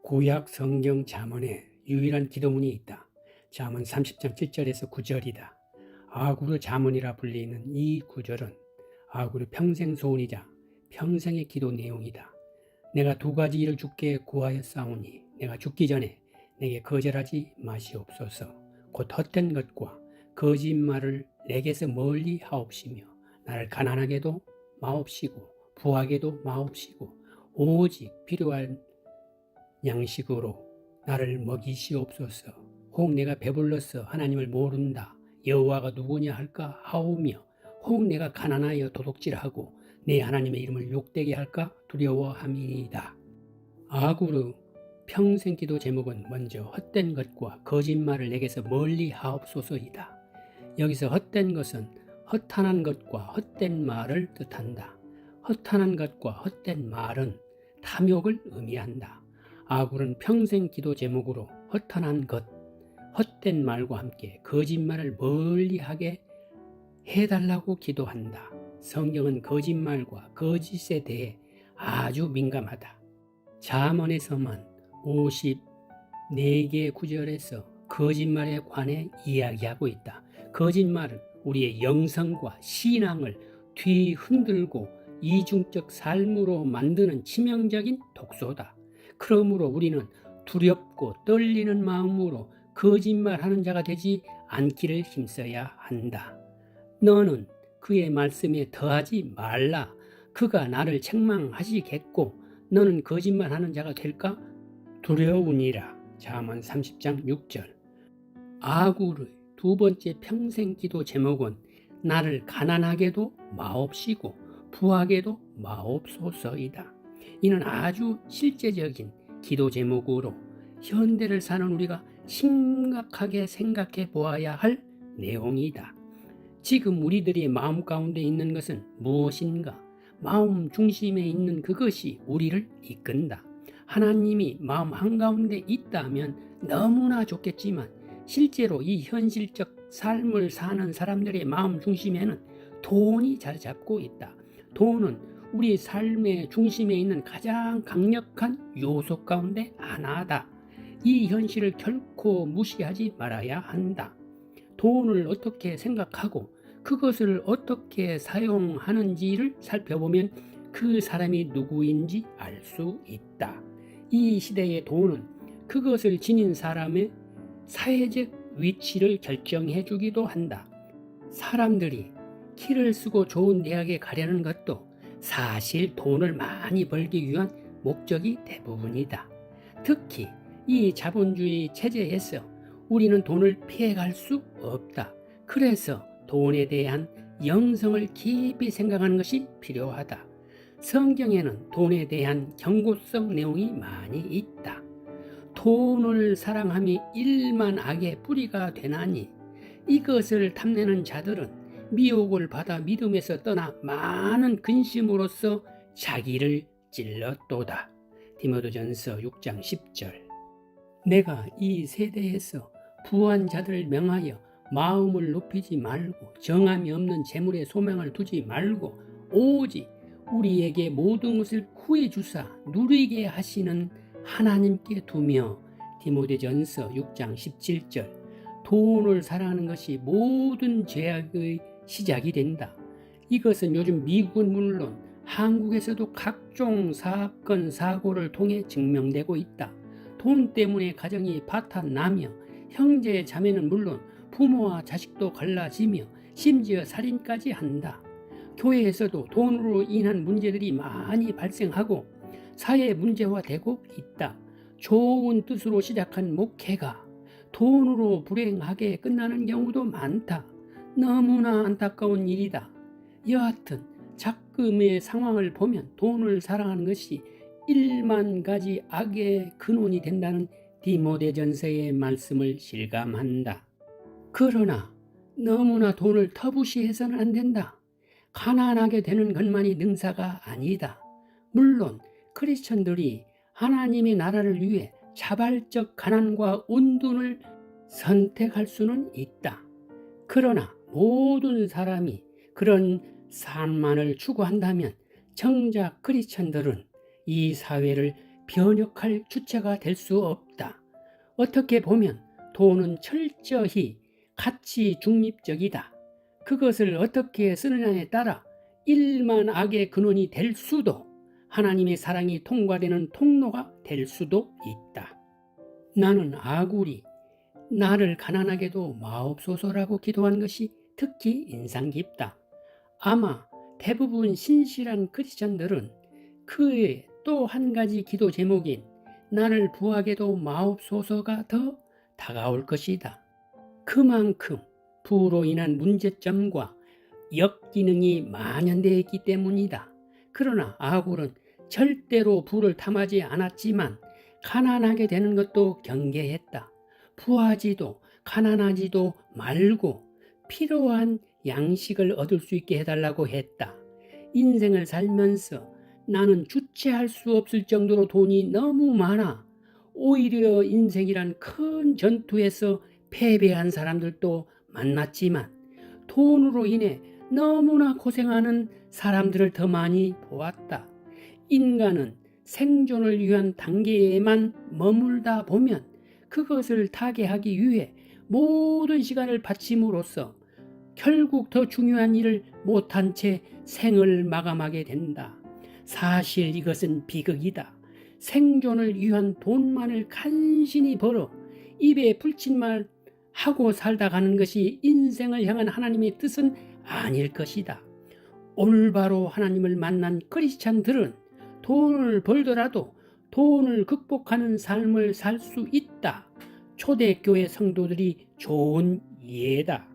구약 성경 잠언에 유일한 기도문이 있다. 잠언 30장 7절에서 9절이다. 아구르 잠언이라 불리는 이 구절은 아구르 평생 소원이자 평생의 기도 내용이다. 내가 두 가지 일을 주께 구하였사오니 내가 죽기 전에 내게 거절하지 마시옵소서. 곧 헛된 것과 거짓말을 내게서 멀리 하옵시며 나를 가난하게도 마옵시고 부하게도 마옵시고 오직 필요한 양식으로 나를 먹이시옵소서. 혹 내가 배불러서 하나님을 모른다, 여호와가 누구냐 할까 하오며, 혹 내가 가난하여 도둑질하고 내 하나님의 이름을 욕되게 할까 두려워함이니이다. 아구르 평생 기도 제목은 먼저 헛된 것과 거짓말을 내게서 멀리 하옵소서이다. 여기서 헛된 것은 허탄한 것과 헛된 말을 뜻한다. 허탄한 것과 헛된 말은 탐욕을 의미한다. 아굴은 평생 기도 제목으로 허탄한 것, 헛된 말과 함께 거짓말을 멀리하게 해달라고 기도한다. 성경은 거짓말과 거짓에 대해 아주 민감하다. 잠언에서만 54개의 구절에서 거짓말에 관해 이야기하고 있다. 거짓말은 우리의 영성과 신앙을 뒤흔들고 이중적 삶으로 만드는 치명적인 독소다. 그러므로 우리는 두렵고 떨리는 마음으로 거짓말하는 자가 되지 않기를 힘써야 한다. 너는 그의 말씀에 더하지 말라. 그가 나를 책망하시겠고 너는 거짓말하는 자가 될까? 두려우니라. 잠언 30장 6절. 아굴의 두 번째 평생 기도 제목은 나를 가난하게도 마옵시고 부하게도 마옵소서이다. 이는 아주 실제적인 기도 제목으로 현대를 사는 우리가 심각하게 생각해 보아야 할 내용이다. 지금 우리들의 마음 가운데 있는 것은 무엇인가? 마음 중심에 있는 그것이 우리를 이끈다. 하나님이 마음 한가운데 있다면 너무나 좋겠지만 실제로 이 현실적 삶을 사는 사람들의 마음 중심에는 돈이 자리 잡고 있다. 돈은 우리 삶의 중심에 있는 가장 강력한 요소 가운데 하나다. 이 현실을 결코 무시하지 말아야 한다. 돈을 어떻게 생각하고 그것을 어떻게 사용하는지를 살펴보면 그 사람이 누구인지 알 수 있다. 이 시대의 돈은 그것을 지닌 사람의 사회적 위치를 결정해 주기도 한다. 사람들이 키를 쓰고 좋은 대학에 가려는 것도 사실 돈을 많이 벌기 위한 목적이 대부분이다. 특히 이 자본주의 체제에서 우리는 돈을 피해갈 수 없다. 그래서 돈에 대한 영성을 깊이 생각하는 것이 필요하다. 성경에는 돈에 대한 경고성 내용이 많이 있다. 돈을 사랑함이 일만 악의 뿌리가 되나니 이것을 탐내는 자들은 미혹을 받아 믿음에서 떠나 많은 근심으로써 자기를 찔렀도다. 디모데전서 6장 10절. 내가 이 세대에서 부한 자들을 명하여 마음을 높이지 말고 정함이 없는 재물에 소망을 두지 말고 오직 우리에게 모든 것을 구해 주사 누리게 하시는 하나님께 두며. 디모데전서 6장 17절. 돈을 사랑하는 것이 모든 죄악의 시작이 된다. 이것은 요즘 미국은 물론 한국에서도 각종 사건 사고를 통해 증명되고 있다. 돈 때문에 가정이 파탄나며 형제 자매는 물론 부모와 자식도 갈라지며 심지어 살인까지 한다. 교회에서도 돈으로 인한 문제들이 많이 발생하고 사회 문제화되고 있다. 좋은 뜻으로 시작한 목회가 돈으로 불행하게 끝나는 경우도 많다. 너무나 안타까운 일이다. 여하튼 작금의 상황을 보면 돈을 사랑하는 것이 1만 가지 악의 근원이 된다는 디모데전서의 말씀을 실감한다. 그러나 너무나 돈을 터부시해서는 안 된다. 가난하게 되는 것만이 능사가 아니다. 물론 크리스천들이 하나님의 나라를 위해 자발적 가난과 온돈을 선택할 수는 있다. 그러나 모든 사람이 그런 삶만을 추구한다면 정작 크리스천들은 이 사회를 변혁할 주체가 될 수 없다. 어떻게 보면 돈은 철저히 가치 중립적이다. 그것을 어떻게 쓰느냐에 따라 일만 악의 근원이 될 수도, 하나님의 사랑이 통과되는 통로가 될 수도 있다. 나는 아굴이 나를 가난하게도 마옵소서라고 기도한 것이 특히 인상 깊다. 아마 대부분 신실한 크리스천들은 그의 또 한 가지 기도 제목인 나를 부하게도 마옵소서가 더 다가올 것이다. 그만큼 부로 인한 문제점과 역기능이 만연되어 있기 때문이다. 그러나 아굴은 절대로 부를 탐하지 않았지만 가난하게 되는 것도 경계했다. 부하지도 가난하지도 말고 필요한 양식을 얻을 수 있게 해달라고 했다. 인생을 살면서 나는 주체할 수 없을 정도로 돈이 너무 많아 오히려 인생이란 큰 전투에서 패배한 사람들도 만났지만 돈으로 인해 너무나 고생하는 사람들을 더 많이 보았다. 인간은 생존을 위한 단계에만 머물다 보면 그것을 타개하기 위해 모든 시간을 바침으로써 결국 더 중요한 일을 못한 채 생을 마감하게 된다. 사실 이것은 비극이다. 생존을 위한 돈만을 간신히 벌어 입에 풀친 말 하고 살다 가는 것이 인생을 향한 하나님의 뜻은 아닐 것이다. 올바로 하나님을 만난 크리스찬들은 돈을 벌더라도 돈을 극복하는 삶을 살 수 있다. 초대교회 성도들이 좋은 예다.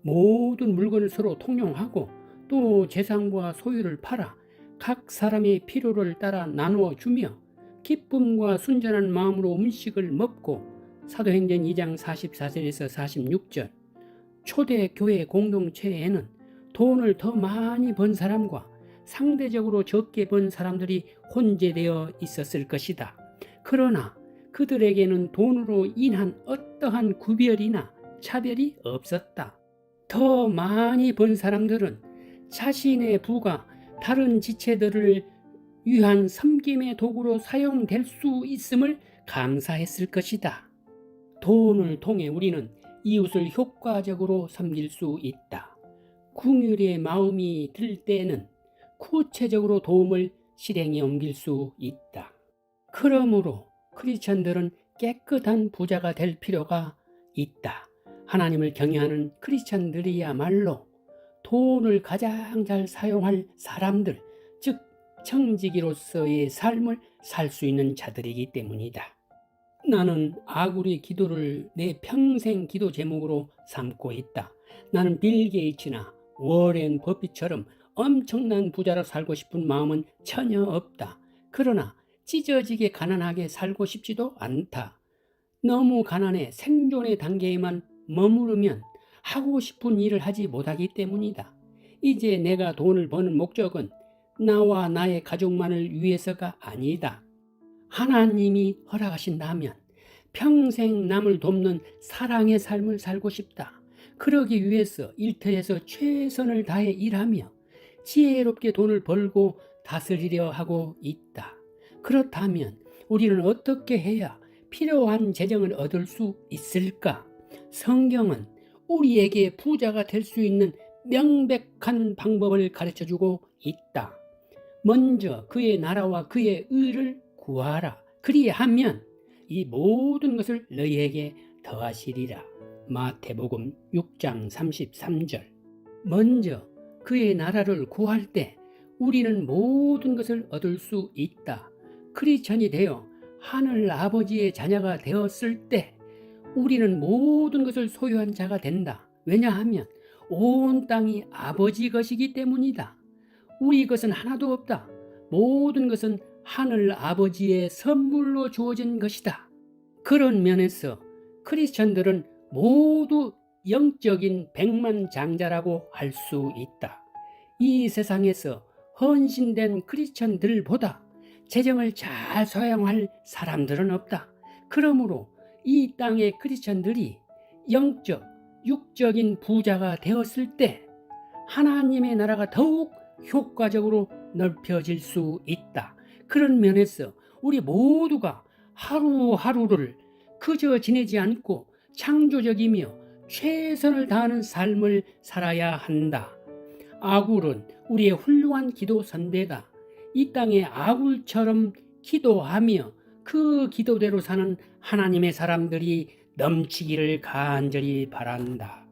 모든 물건을 서로 통용하고 또 재산과 소유를 팔아 각 사람의 필요를 따라 나누어 주며 기쁨과 순전한 마음으로 음식을 먹고 사도행전 2장 44절에서 46절 초대교회 공동체에는 돈을 더 많이 번 사람과 상대적으로 적게 번 사람들이 혼재되어 있었을 것이다. 그러나 그들에게는 돈으로 인한 어떠한 구별이나 차별이 없었다. 더 많이 번 사람들은 자신의 부가 다른 지체들을 위한 섬김의 도구로 사용될 수 있음을 감사했을 것이다. 돈을 통해 우리는 이웃을 효과적으로 섬길 수 있다. 긍휼의 마음이 들 때는 구체적으로 도움을 실행에 옮길 수 있다. 그러므로 크리스천들은 깨끗한 부자가 될 필요가 있다. 하나님을 경외하는 크리스천들이야말로 돈을 가장 잘 사용할 사람들, 즉 청지기로서의 삶을 살 수 있는 자들이기 때문이다. 나는 아굴의 기도를 내 평생 기도 제목으로 삼고 있다. 나는 빌 게이츠나 워렌 버핏처럼 엄청난 부자로 살고 싶은 마음은 전혀 없다. 그러나 찢어지게 가난하게 살고 싶지도 않다. 너무 가난해 생존의 단계에만 머무르면 하고 싶은 일을 하지 못하기 때문이다. 이제 내가 돈을 버는 목적은 나와 나의 가족만을 위해서가 아니다. 하나님이 허락하신다면 평생 남을 돕는 사랑의 삶을 살고 싶다. 그러기 위해서 일터에서 최선을 다해 일하며 지혜롭게 돈을 벌고 다스리려 하고 있다. 그렇다면 우리는 어떻게 해야 필요한 재정을 얻을 수 있을까? 성경은 우리에게 부자가 될 수 있는 명백한 방법을 가르쳐주고 있다. 먼저 그의 나라와 그의 의를 구하라. 그리하면 이 모든 것을 너희에게 더하시리라. 마태복음 6장 33절. 먼저 그의 나라를 구할 때 우리는 모든 것을 얻을 수 있다. 크리스천이 되어 하늘 아버지의 자녀가 되었을 때 우리는 모든 것을 소유한 자가 된다. 왜냐하면 온 땅이 아버지 것이기 때문이다. 우리 것은 하나도 없다. 모든 것은 하늘 아버지의 선물로 주어진 것이다. 그런 면에서 크리스천들은 모두 영적인 백만장자라고 할 수 있다. 이 세상에서 헌신된 크리스천들보다 재정을 잘 사용할 사람들은 없다. 그러므로 이 땅의 크리스천들이 영적, 육적인 부자가 되었을 때 하나님의 나라가 더욱 효과적으로 넓혀질 수 있다. 그런 면에서 우리 모두가 하루하루를 그저 지내지 않고 창조적이며 최선을 다하는 삶을 살아야 한다. 아굴은 우리의 훌륭한 기도 선배다. 이 땅에 아굴처럼 기도하며 그 기도대로 사는 하나님의 사람들이 넘치기를 간절히 바란다.